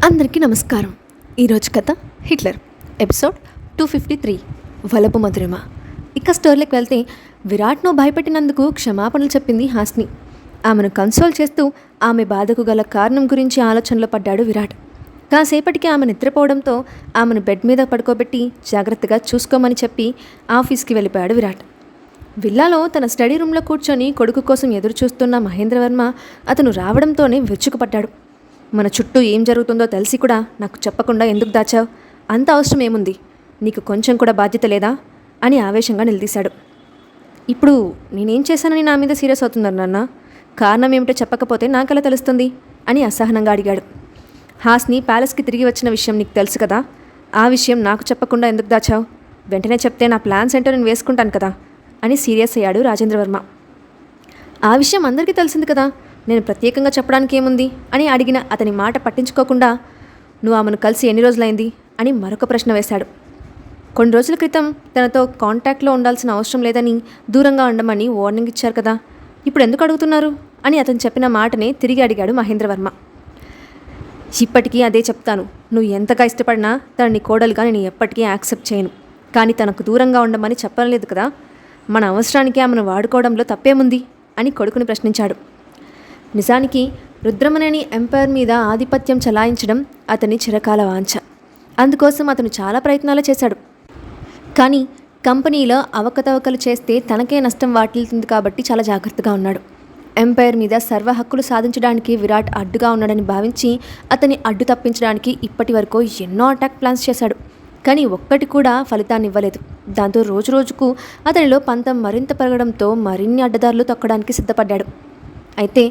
అందరికీ నమస్కారం. ఈరోజు కథ హిట్లర్ ఎపిసోడ్ 253 వలపు మధురిమ. ఇక స్టోరీలోకి వెళ్తే విరాట్ను భయపెట్టినందుకు క్షమాపణలు చెప్పింది హాస్ని. ఆమెను కన్సోల్ చేస్తూ ఆమె బాధకు గల కారణం గురించి ఆలోచనలో పడ్డాడు విరాట్. కాసేపటికి ఆమె నిద్రపోవడంతో ఆమెను బెడ్ మీద పడుకోబెట్టి జాగ్రత్తగా చూసుకోమని చెప్పి ఆఫీస్కి వెళ్ళిపోయాడు విరాట్. విల్లాలో తన స్టడీ రూమ్లో కూర్చొని కొడుకు కోసం ఎదురు చూస్తున్న మహేంద్రవర్మ అతను రావడంతోనే విరుచుకుపడ్డాడు. మన చుట్టూ ఏం జరుగుతుందో తెలిసి కూడా నాకు చెప్పకుండా ఎందుకు దాచావు? అంత అవసరం ఏముంది? నీకు కొంచెం కూడా బాధ్యత లేదా అని ఆవేశంగా నిలదీశాడు. ఇప్పుడు నేనేం చేశానని నా మీద సీరియస్ అవుతున్నారు నాన్న? కారణం ఏమిటో చెప్పకపోతే నాకెలా తెలుస్తుంది అని అసహనంగా అడిగాడు. హాస్ని ప్యాలెస్కి తిరిగి వచ్చిన విషయం నీకు తెలుసు కదా, ఆ విషయం నాకు చెప్పకుండా ఎందుకు దాచావు? వెంటనే చెప్తే నా ప్లాన్స్ ఏంటో నేను వేసుకుంటాను కదా అని సీరియస్ అయ్యాడు రాజేంద్రవర్మ. ఆ విషయం అందరికీ తెలిసింది కదా, నేను ప్రత్యేకంగా చెప్పడానికి ఏముంది అని అడిగిన అతని మాట పట్టించుకోకుండా నువ్వు ఆమెను కలిసి ఎన్ని రోజులైంది అని మరొక ప్రశ్న వేశాడు. కొన్ని రోజుల క్రితం తనతో కాంటాక్ట్లో ఉండాల్సిన అవసరం లేదని దూరంగా ఉండమని వార్నింగ్ ఇచ్చారు కదా, ఇప్పుడు ఎందుకు అడుగుతున్నారు అని అతను చెప్పిన మాటనే తిరిగి అడిగాడు మహేంద్రవర్మ. ఇప్పటికీ అదే చెప్తాను, నువ్వు ఎంతగా ఇష్టపడినా తనని కోడలుగా నేను ఎప్పటికీ యాక్సెప్ట్ చేయను. కానీ తనకు దూరంగా ఉండమని చెప్పలేదు కదా, మన అవసరానికి ఆమెను వాడుకోవడంలో తప్పేముంది అని కొడుకుని ప్రశ్నించాడు. నిజానికి రుద్రమనేని ఎంపైర్ మీద ఆధిపత్యం చలాయించడం అతని చిరకాల వాంఛ. అందుకోసం అతను చాలా ప్రయత్నాలు చేశాడు. కానీ కంపెనీలో అవకతవకలు చేస్తే తనకే నష్టం వాటిల్తుంది కాబట్టి చాలా జాగ్రత్తగా ఉన్నాడు. ఎంపైర్ మీద సర్వ హక్కులు సాధించడానికి విరాట్ అడ్డుగా ఉన్నాడని భావించి అతని అడ్డు తప్పించడానికి ఇప్పటి వరకు ఎన్నో అటాక్ ప్లాన్స్ చేశాడు. కానీ ఒక్కటి కూడా ఫలితాన్ని ఇవ్వలేదు. దాంతో రోజు రోజుకు అతనిలో పంతం మరింత పెరగడంతో మరిన్ని అడ్డదారులు తొక్కడానికి సిద్ధపడ్డాడు. అయితే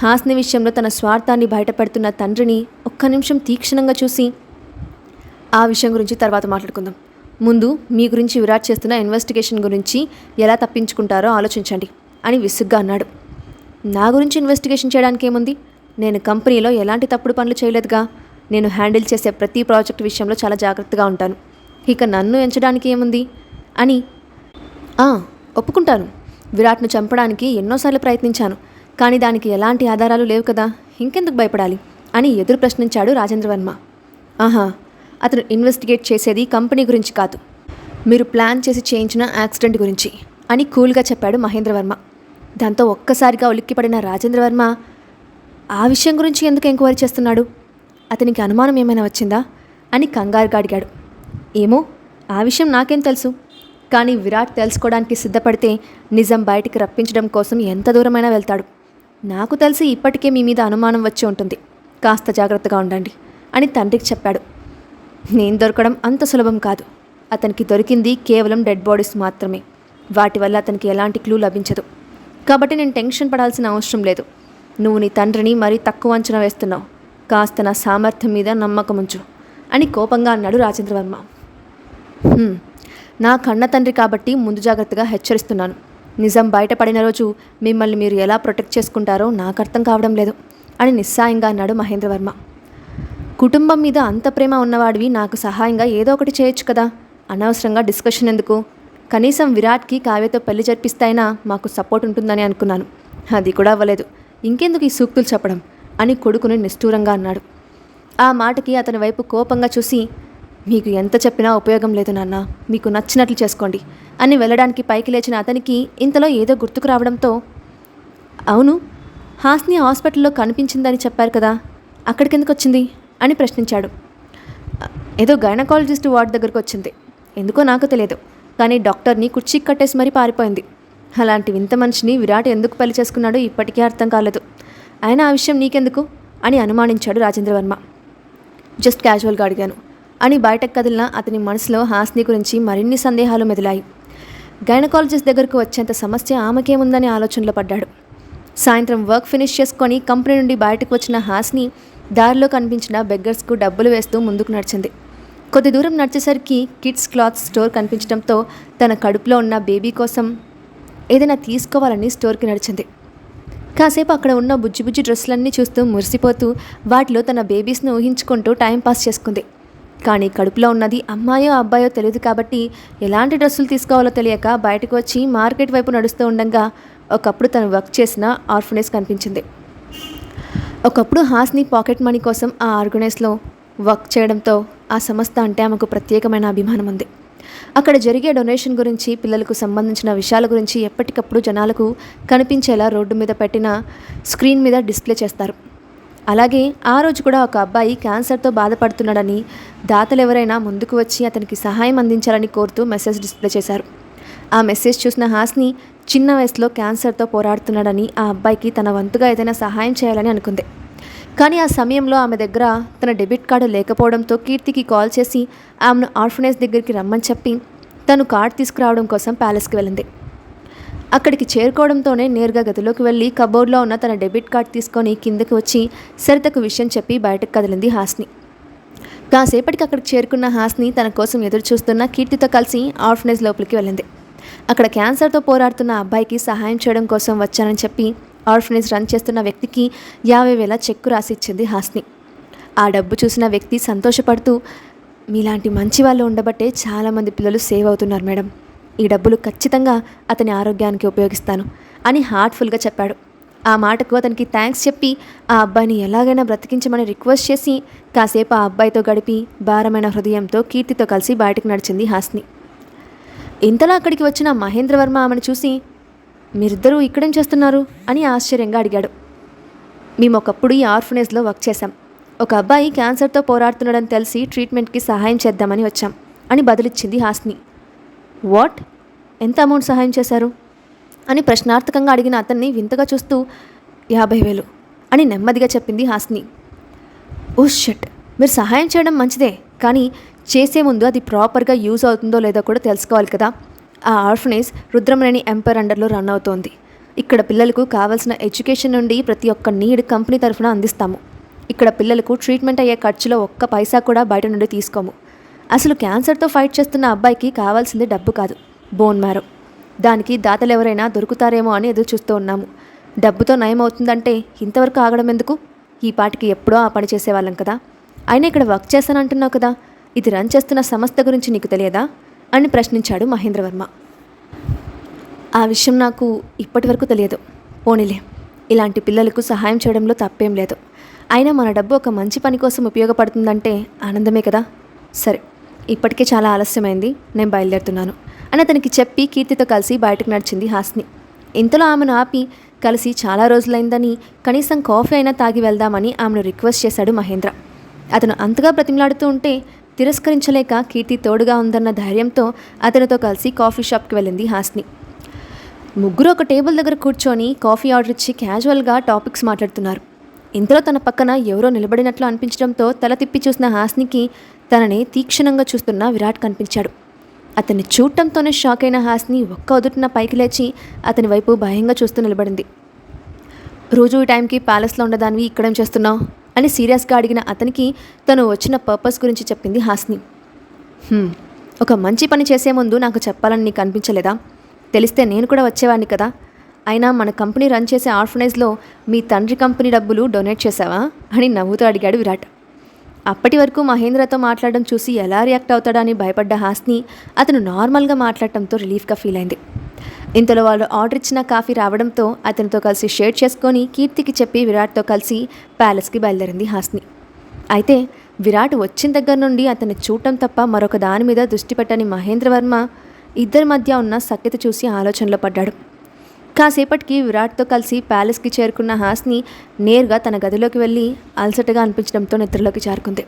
హాస్ని విషయంలో తన స్వార్థాన్ని బయటపెడుతున్న తండ్రిని ఒక్క నిమిషం తీక్షణంగా చూసి ఆ విషయం గురించి తర్వాత మాట్లాడుకుందాం, ముందు మీ గురించి విరాట్ చేస్తున్న ఇన్వెస్టిగేషన్ గురించి ఎలా తప్పించుకుంటారో ఆలోచించండి అని విసుగ్గా అన్నాడు. నా గురించి ఇన్వెస్టిగేషన్ చేయడానికి ఏముంది? నేను కంపెనీలో ఎలాంటి తప్పుడు పనులు చేయలేదుగా. నేను హ్యాండిల్ చేసే ప్రతి ప్రాజెక్ట్ విషయంలో చాలా జాగ్రత్తగా ఉంటాను. ఇక నన్ను ఎంచడానికి ఏముంది అని ఒప్పుకుంటాను. విరాట్ను చంపడానికి ఎన్నోసార్లు ప్రయత్నించాను, కానీ దానికి ఎలాంటి ఆధారాలు లేవు కదా, ఇంకెందుకు భయపడాలి అని ఎదురు ప్రశ్నించాడు రాజేంద్రవర్మ. అతను ఇన్వెస్టిగేట్ చేసేది కంపెనీ గురించి కాదు, మీరు ప్లాన్ చేసి చేయించిన యాక్సిడెంట్ గురించి అని కూల్గా చెప్పాడు మహేంద్రవర్మ. దాంతో ఒక్కసారిగా ఉలిక్కిపడిన రాజేంద్రవర్మ ఆ విషయం గురించి ఎందుకు ఎంక్వైరీ చేస్తున్నాడు? అతనికి అనుమానం ఏమైనా వచ్చిందా అని కంగారుగా అడిగాడు. ఏమో, ఆ విషయం నాకేం తెలుసు. కానీ విరాట్ తెలుసుకోవడానికి సిద్ధపడితే నిజం బయటికి రప్పించడం కోసం ఎంత దూరమైనా వెళ్తాడు. నాకు తెలిసి ఇప్పటికే మీ మీద అనుమానం వచ్చి ఉంటుంది, కాస్త జాగ్రత్తగా ఉండండి అని తండ్రికి చెప్పాడు. నేను దొరకడం అంత సులభం కాదు. అతనికి దొరికింది కేవలం డెడ్ బాడీస్ మాత్రమే. వాటి వల్ల అతనికి ఎలాంటి క్లూ లభించదు. కాబట్టి నేను టెన్షన్ పడాల్సిన అవసరం లేదు. నువ్వు నీ తండ్రిని మరీ తక్కువ అంచనా వేస్తున్నావు. కాస్త నా సామర్థ్యం మీద నమ్మకం ఉంచు అని కోపంగా అన్నాడు రాజేంద్రవర్మ. నా కన్న తండ్రి కాబట్టి ముందు జాగ్రత్తగా హెచ్చరిస్తున్నాను. నిజం బయటపడిన రోజు మిమ్మల్ని మీరు ఎలా ప్రొటెక్ట్ చేసుకుంటారో నాకు అర్థం కావడం లేదు అని నిస్సాయంగా అన్నాడు మహేంద్రవర్మ. కుటుంబం మీద అంత ప్రేమ ఉన్నవాడివి నాకు సహాయంగా ఏదో ఒకటి చేయొచ్చు కదా, అనవసరంగా డిస్కషన్ ఎందుకు? కనీసం విరాట్కి కావ్యతో పెళ్లి జరిపిస్తాయినా మాకు సపోర్ట్ ఉంటుందని అనుకున్నాను, అది కూడా అవ్వలేదు. ఇంకెందుకు ఈ సూక్తులు చెప్పడం అని కొడుకుని నిష్ఠూరంగా అన్నాడు. ఆ మాటకి అతని వైపు కోపంగా చూసి, మీకు ఎంత చెప్పినా ఉపయోగం లేదు నాన్న, మీకు నచ్చినట్లు చేసుకోండి అని వెళ్ళడానికి పైకి లేచిన అతనికి ఇంతలో ఏదో గుర్తుకు రావడంతో, అవును, హాస్ని హాస్పిటల్లో కనిపించిందని చెప్పారు కదా, అక్కడికి ఎందుకు వచ్చింది అని ప్రశ్నించాడు. ఏదో గైనకాలజిస్ట్ వార్డ్ దగ్గరకు వచ్చింది, ఎందుకో నాకు తెలియదు, కానీ డాక్టర్ని కుర్చీకి కట్టేసి మరీ పారిపోయింది. అలాంటి వింత మనిషిని విరాట్ ఎందుకు పెళ్లి చేసుకున్నాడో ఇప్పటికీ అర్థం కాలేదు. అయినా ఆ విషయం నీకెందుకు అని అనుమానించాడు రాజేంద్రవర్మ. జస్ట్ క్యాజువల్గా అడిగాను అని బయటకు కదిలిన అతని మనసులో హాస్ని గురించి మరిన్ని సందేహాలు మెదిలాయి. గైనకాలజిస్ట్ దగ్గరకు వచ్చేంత సమస్య ఆమెకేముందని ఆలోచనలో పడ్డాడు. సాయంత్రం వర్క్ ఫినిష్ చేసుకొని కంపెనీ నుండి బయటకు వచ్చిన హాస్ని దారిలో కనిపించిన బెగ్గర్స్కు డబ్బులు వేస్తూ ముందుకు నడిచింది. కొద్ది దూరం నడిచేసరికి కిడ్స్ క్లాత్ స్టోర్ కనిపించడంతో తన కడుపులో ఉన్న బేబీ కోసం ఏదైనా తీసుకోవాలని స్టోర్కి నడిచింది. కాసేపు అక్కడ ఉన్న బుజ్జి బుజ్జి డ్రెస్సులన్నీ చూస్తూ మురిసిపోతూ వాటిలో తన బేబీస్ను ఊహించుకుంటూ టైంపాస్ చేసుకుంది. కానీ కడుపులో ఉన్నది అమ్మాయో అబ్బాయో తెలియదు కాబట్టి ఎలాంటి డ్రెస్సులు తీసుకోవాలో తెలియక బయటకు వచ్చి మార్కెట్ వైపు నడుస్తూ ఉండగా ఒకప్పుడు తను వర్క్ చేసిన ఆర్ఫనేజ్ కనిపించింది. ఒకప్పుడు హాస్ని పాకెట్ మనీ కోసం ఆ ఆర్గనైజ్లో వర్క్ చేయడంతో ఆ సంస్థ అంటే ఆమెకు ప్రత్యేకమైన అభిమానం ఉంది. అక్కడ జరిగే డొనేషన్ గురించి, పిల్లలకు సంబంధించిన విషయాల గురించి ఎప్పటికప్పుడు జనాలకు కనిపించేలా రోడ్డు మీద పెట్టిన స్క్రీన్ మీద డిస్ప్లే చేస్తారు. అలాగే ఆ రోజు కూడా ఒక అబ్బాయి క్యాన్సర్తో బాధపడుతున్నాడని, దాతలు ఎవరైనా ముందుకు వచ్చి అతనికి సహాయం అందించాలని కోరుతూ మెసేజ్ డిస్ప్లే చేశారు. ఆ మెసేజ్ చూసిన హాస్ని చిన్న వయసులో క్యాన్సర్తో పోరాడుతున్నాడని, ఆ అబ్బాయికి తన వంతుగా ఏదైనా సహాయం చేయాలని అనుకుంది. కానీ ఆ సమయంలో ఆమె దగ్గర తన డెబిట్ కార్డు లేకపోవడంతో కీర్తికి కాల్ చేసి ఆమెను ఆర్ఫనేజ్ దగ్గరికి రమ్మని చెప్పి తను కార్డు తీసుకురావడం కోసం ప్యాలెస్కి వెళ్ళింది. అక్కడికి చేరుకోవడంతోనే నేరుగా గదిలోకి వెళ్ళి కబోర్డ్లో ఉన్న తన డెబిట్ కార్డు తీసుకొని కిందకి వచ్చి సరితకు విషయం చెప్పి బయటకు కదిలింది హాస్ని. కాసేపటికి అక్కడికి చేరుకున్న హాస్ని తన కోసం ఎదురు చూస్తున్న కీర్తితో కలిసి ఆర్ఫనేజ్ లోపలికి వెళ్ళింది. అక్కడ క్యాన్సర్తో పోరాడుతున్న అబ్బాయికి సహాయం చేయడం కోసం వచ్చానని చెప్పి ఆర్ఫనేజ్ రన్ చేస్తున్న వ్యక్తికి 50,000 చెక్కు రాసి ఇచ్చింది హాస్ని. ఆ డబ్బు చూసిన వ్యక్తి సంతోషపడుతూ, మీలాంటి మంచి వాళ్ళు ఉండబట్టే చాలామంది పిల్లలు సేవ్ అవుతున్నారు మేడం. ఈ డబ్బులు ఖచ్చితంగా అతని ఆరోగ్యానికి ఉపయోగిస్తాను అని హార్ట్ఫుల్గా చెప్పాడు. ఆ మాటకు అతనికి థ్యాంక్స్ చెప్పి ఆ అబ్బాయిని ఎలాగైనా బ్రతికించమని రిక్వెస్ట్ చేసి కాసేపు ఆ అబ్బాయితో గడిపి భారమైన హృదయంతో కీర్తితో కలిసి బయటకు నడిచింది హాస్ని. ఇంతలో అక్కడికి వచ్చిన మహేంద్రవర్మ ఆమెను చూసి, మీరిద్దరూ ఇక్కడేం చేస్తున్నారు అని ఆశ్చర్యంగా అడిగాడు. మేము ఒకప్పుడు ఈ ఆర్ఫనేజ్లో వర్క్ చేశాం. ఒక అబ్బాయి క్యాన్సర్తో పోరాడుతున్నాడని తెలిసి ట్రీట్మెంట్కి సహాయం చేద్దామని వచ్చాం అని బదులిచ్చింది హాస్ని. వాట్? ఎంత అమౌంట్ సహాయం చేశారు అని ప్రశ్నార్థకంగా అడిగిన అతన్ని వింతగా చూస్తూ 50,000 అని నెమ్మదిగా చెప్పింది హాస్ని. ఓ షట్, మీరు సహాయం చేయడం మంచిదే, కానీ చేసే ముందు అది ప్రాపర్గా యూజ్ అవుతుందో లేదో కూడా తెలుసుకోవాలి కదా. ఆ ఆర్ఫనేజ్ రుద్రమనేని ఎంపైర్ అండర్లో రన్ అవుతోంది. ఇక్కడ పిల్లలకు కావాల్సిన ఎడ్యుకేషన్ నుండి ప్రతి ఒక్క నీడ్ కంపెనీ తరఫున అందిస్తాము. ఇక్కడ పిల్లలకు ట్రీట్మెంట్ అయ్యే ఖర్చులో ఒక్క పైసా కూడా బయట నుండి తీసుకోము. అసలు క్యాన్సర్తో ఫైట్ చేస్తున్న అబ్బాయికి కావాల్సింది డబ్బు కాదు, బోన్ మ్యారో. దానికి దాతలు ఎవరైనా దొరుకుతారేమో అని ఎదురు చూస్తూ ఉన్నాము. డబ్బుతో నయం అవుతుందంటే ఇంతవరకు ఆగడం ఎందుకు? ఈ పాటికి ఎప్పుడో ఆ పని చేసేవాళ్ళం కదా. అయినా ఇక్కడ వర్క్ చేస్తానంటున్నావు కదా, ఇది రన్ చేస్తున్న సంస్థ గురించి నీకు తెలియదా అని ప్రశ్నించాడు మహేంద్రవర్మ. ఆ విషయం నాకు ఇప్పటి వరకు తెలియదు. పోనీలే, ఇలాంటి పిల్లలకు సహాయం చేయడంలో తప్పేం లేదు. అయినా మన డబ్బు ఒక మంచి పని కోసం ఉపయోగపడుతుందంటే ఆనందమే కదా. సరే, ఇప్పటికే చాలా ఆలస్యమైంది, నేను బయలుదేరుతున్నాను అని అతనికి చెప్పి కీర్తితో కలిసి బయటకు నడిచింది హాస్ని. ఇంతలో ఆమెను ఆపి కలిసి చాలా రోజులైందని కనీసం కాఫీ అయినా తాగి వెళ్దామని ఆమెను రిక్వెస్ట్ చేశాడు మహేంద్ర. అతను అంతగా బ్రతిమలాడుతూ ఉంటే తిరస్కరించలేక కీర్తి తోడుగా ఉందన్న ధైర్యంతో అతనితో కలిసి కాఫీ షాప్కి వెళ్ళింది హాస్ని. ముగ్గురు ఒక టేబుల్ దగ్గర కూర్చొని కాఫీ ఆర్డర్ ఇచ్చి క్యాజువల్గా టాపిక్స్ మాట్లాడుతున్నారు. ఇంతలో తన పక్కన ఎవరో నిలబడినట్లు అనిపించడంతో తల తిప్పి చూసిన హాస్నికి తనని తీక్షణంగా చూస్తున్న విరాట్ కనిపించాడు. అతన్ని చూడటంతోనే షాక్ అయిన హాస్ని ఒక్క ఉదుటిన పైకి లేచి అతని వైపు భయంగా చూస్తూ నిలబడింది. రోజు ఈ టైంకి ప్యాలెస్లో ఉండదానివి ఇక్కడేం చేస్తున్నావు అని సీరియస్గా అడిగిన అతనికి తను వచ్చిన పర్పస్ గురించి చెప్పింది హాస్ని. ఒక మంచి పని చేసే ముందు నాకు చెప్పాలని నీకు అనిపించలేదా? తెలిస్తే నేను కూడా వచ్చేవాడిని కదా. అయినా మన కంపెనీ రన్ చేసే ఆర్ఫనేజ్లో మీ తండ్రి కంపెనీ డబ్బులు డొనేట్ చేశావా అని నవ్వుతూ అడిగాడు విరాట్. అప్పటి వరకు మహేంద్రతో మాట్లాడడం చూసి ఎలా రియాక్ట్ అవుతాడా అని భయపడ్డ హాస్ని అతను నార్మల్గా మాట్లాడటంతో రిలీఫ్గా ఫీల్ అయింది. ఇంతలో వాళ్ళు ఆర్డర్ ఇచ్చిన కాఫీ రావడంతో అతనితో కలిసి షేర్ చేసుకొని కీర్తికి చెప్పి విరాట్తో కలిసి ప్యాలెస్కి బయలుదేరింది హాస్ని. అయితే విరాట్ వచ్చిన దగ్గర నుండి అతన్ని చూడటం తప్ప మరొక దాని మీద దృష్టి పెట్టని మహేంద్రవర్మ ఇద్దరి మధ్య ఉన్న సఖ్యత చూసి ఆలోచనలో పడ్డాడు. కాసేపటికి విరాట్తో కలిసి ప్యాలెస్కి చేరుకున్న హాస్ని నేరుగా తన గదిలోకి వెళ్ళి అలసటగా అనిపించడంతో నిద్రలోకి జారుకుంది.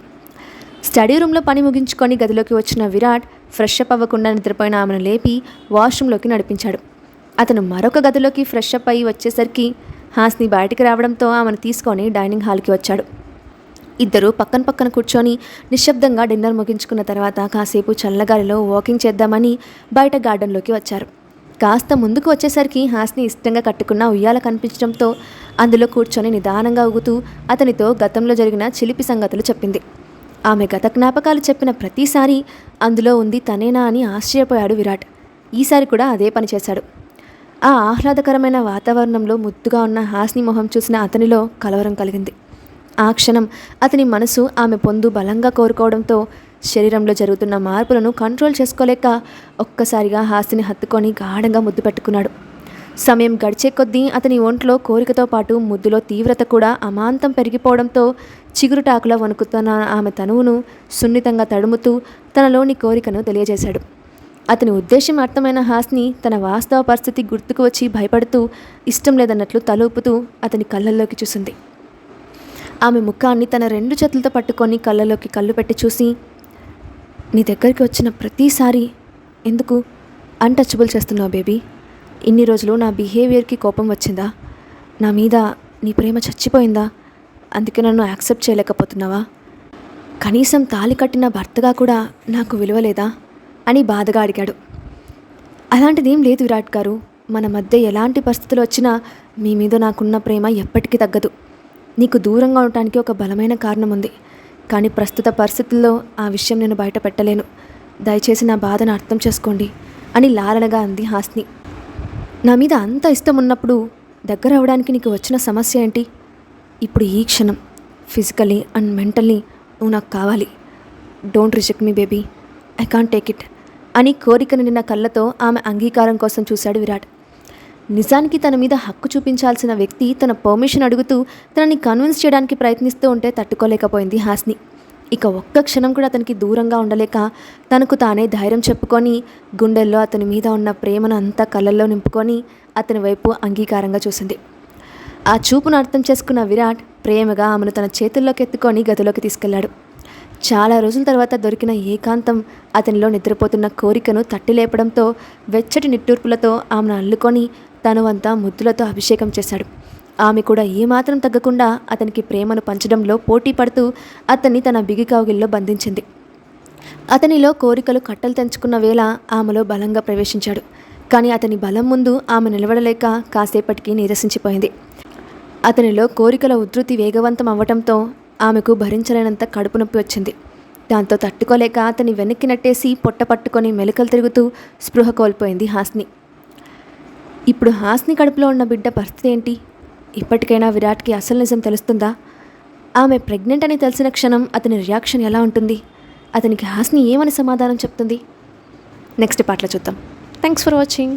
స్టడీ రూమ్లో పని ముగించుకొని గదిలోకి వచ్చిన విరాట్ ఫ్రెష్ అప్ అవ్వకుండా నిద్రపోయిన ఆమెను లేపి వాష్రూమ్లోకి నడిపించాడు. అతను మరొక గదిలోకి ఫ్రెష్ అప్ అయ్యి వచ్చేసరికి హాస్ని బయటికి రావడంతో ఆమెను తీసుకొని డైనింగ్ హాల్కి వచ్చాడు. ఇద్దరు పక్కన పక్కన కూర్చొని నిశ్శబ్దంగా డిన్నర్ ముగించుకున్న తర్వాత కాసేపు చల్లగాలిలో వాకింగ్ చేద్దామని బయట గార్డెన్లోకి వచ్చారు. కాస్త ముందుకు వచ్చేసరికి హాస్ని ఇష్టంగా కట్టుకున్న ఉయ్యాల కనిపించడంతో అందులో కూర్చొని నిదానంగా ఊగుతూ అతనితో గతంలో జరిగిన చిలిపి సంగతులు చెప్పింది. ఆమె గత జ్ఞాపకాలు చెప్పిన ప్రతిసారి అందులో ఉంది తనేనా అని ఆశ్చర్యపోయాడు విరాట్. ఈసారి కూడా అదే పని చేశాడు. ఆ ఆహ్లాదకరమైన వాతావరణంలో ముద్దుగా ఉన్న హాస్ని మొహం చూసిన అతనిలో కలవరం కలిగింది. ఆ క్షణం అతని మనసు ఆమె పొందు బలంగా కోరుకోవడంతో శరీరంలో జరుగుతున్న మార్పులను కంట్రోల్ చేసుకోలేక ఒక్కసారిగా హాస్ని హత్తుకొని గాఢంగా ముద్దు పెట్టుకున్నాడు. సమయం గడిచే కొద్దీ అతని ఒంట్లో కోరికతో పాటు ముద్దులో తీవ్రత కూడా అమాంతం పెరిగిపోవడంతో చిగురుటాకులా వణుకుతున్న ఆమె తనువును సున్నితంగా తడుముతూ తనలోని కోరికను తెలియజేశాడు. అతని ఉద్దేశం అర్థమైన హాస్ని తన వాస్తవ పరిస్థితి గుర్తుకు వచ్చి భయపడుతూ ఇష్టం లేదన్నట్లు తలూపుతూ అతని కళ్ళల్లోకి చూసింది. ఆమె ముఖాన్ని తన 2 చేతులతో పట్టుకొని కళ్ళలోకి కళ్ళు పెట్టి చూసి, నీ దగ్గరికి వచ్చిన ప్రతిసారి ఎందుకు అన్టచబుల్ చేస్తున్నావు బేబీ? ఇన్ని రోజులు నా బిహేవియర్కి కోపం వచ్చిందా? నా మీద నీ ప్రేమ చచ్చిపోయిందా? అందుకే నన్ను యాక్సెప్ట్ చేయలేకపోతున్నావా? కనీసం తాళి కట్టిన భర్తగా కూడా నాకు విలువ లేదా అని బాధగా అడిగాడు. అలాంటిదేం లేదు విరాట్ గారు. మన మధ్య ఎలాంటి పరిస్థితులు వచ్చినా మీ మీద నాకున్న ప్రేమ ఎప్పటికీ తగ్గదు. నీకు దూరంగా ఉండటానికి ఒక బలమైన కారణం ఉంది. కానీ ప్రస్తుత పరిస్థితుల్లో ఆ విషయం నేను బయట పెట్టలేను. దయచేసి నా బాధను అర్థం చేసుకోండి అని లాలనగా అంది హాస్ని. నా మీద అంత ఇష్టం ఉన్నప్పుడు దగ్గర అవ్వడానికి నీకు వచ్చిన సమస్య ఏంటి? ఇప్పుడు ఈ క్షణం ఫిజికలీ అండ్ మెంటల్లీ నువ్వు నాకు కావాలి. Don't reject me baby, I can't take it అని కోరిక నిండిన కళ్ళతో ఆమె అంగీకారం కోసం చూశాడు విరాట్. నిజానికి తన మీద హక్కు చూపించాల్సిన వ్యక్తి తన పర్మిషన్ అడుగుతూ తనని కన్విన్స్ చేయడానికి ప్రయత్నిస్తూ ఉంటే తట్టుకోలేకపోయింది హాస్ని. ఇక ఒక్క క్షణం కూడా అతనికి దూరంగా ఉండలేక తనకు తానే ధైర్యం చెప్పుకొని గుండెల్లో అతని మీద ఉన్న ప్రేమను అంతా కళ్ళల్లో నింపుకొని అతని వైపు అంగీకారంగా చూసింది. ఆ చూపును అర్థం చేసుకున్న విరాట్ ప్రేమగా ఆమెను తన చేతుల్లోకి ఎత్తుకొని గదిలోకి తీసుకెళ్లాడు. చాలా రోజుల తర్వాత దొరికిన ఏకాంతం అతనిలో నిద్రపోతున్న కోరికను తట్టి లేపడంతో వెచ్చటి నిట్టూర్పులతో ఆమెను అల్లుకొని తనువంతా ముద్దులతో అభిషేకం చేశాడు. ఆమె కూడా ఏమాత్రం తగ్గకుండా అతనికి ప్రేమను పంచడంలో పోటీ పడుతూ అతన్ని తన బిగి కౌగిల్లో బంధించింది. అతనిలో కోరికలు కట్టలు తెంచుకున్న వేళ ఆమెలో బలంగా ప్రవేశించాడు. కానీ అతని బలం ముందు ఆమె నిలబడలేక కాసేపటికి నీరసించిపోయింది. అతనిలో కోరికల ఉధృతి వేగవంతం అవ్వటంతో ఆమెకు భరించలేనంత కడుపు నొప్పి వచ్చింది. దాంతో తట్టుకోలేక అతని వెనక్కి నెట్టేసి పొట్ట పట్టుకొని మెలికలు తిరుగుతూ స్పృహ కోల్పోయింది హాస్ని. ఇప్పుడు హాస్ని కడుపులో ఉన్న బిడ్డ పరిస్థితి ఏంటి? ఇప్పటికైనా విరాట్కి అసలు నిజం తెలుస్తుందా? ఆమె ప్రెగ్నెంట్ అని తెలిసిన క్షణం అతని రియాక్షన్ ఎలా ఉంటుంది? అతనికి హాస్ని ఏమని సమాధానం చెప్తుంది? నెక్స్ట్ పార్ట్లో చూద్దాం. Thanks for watching.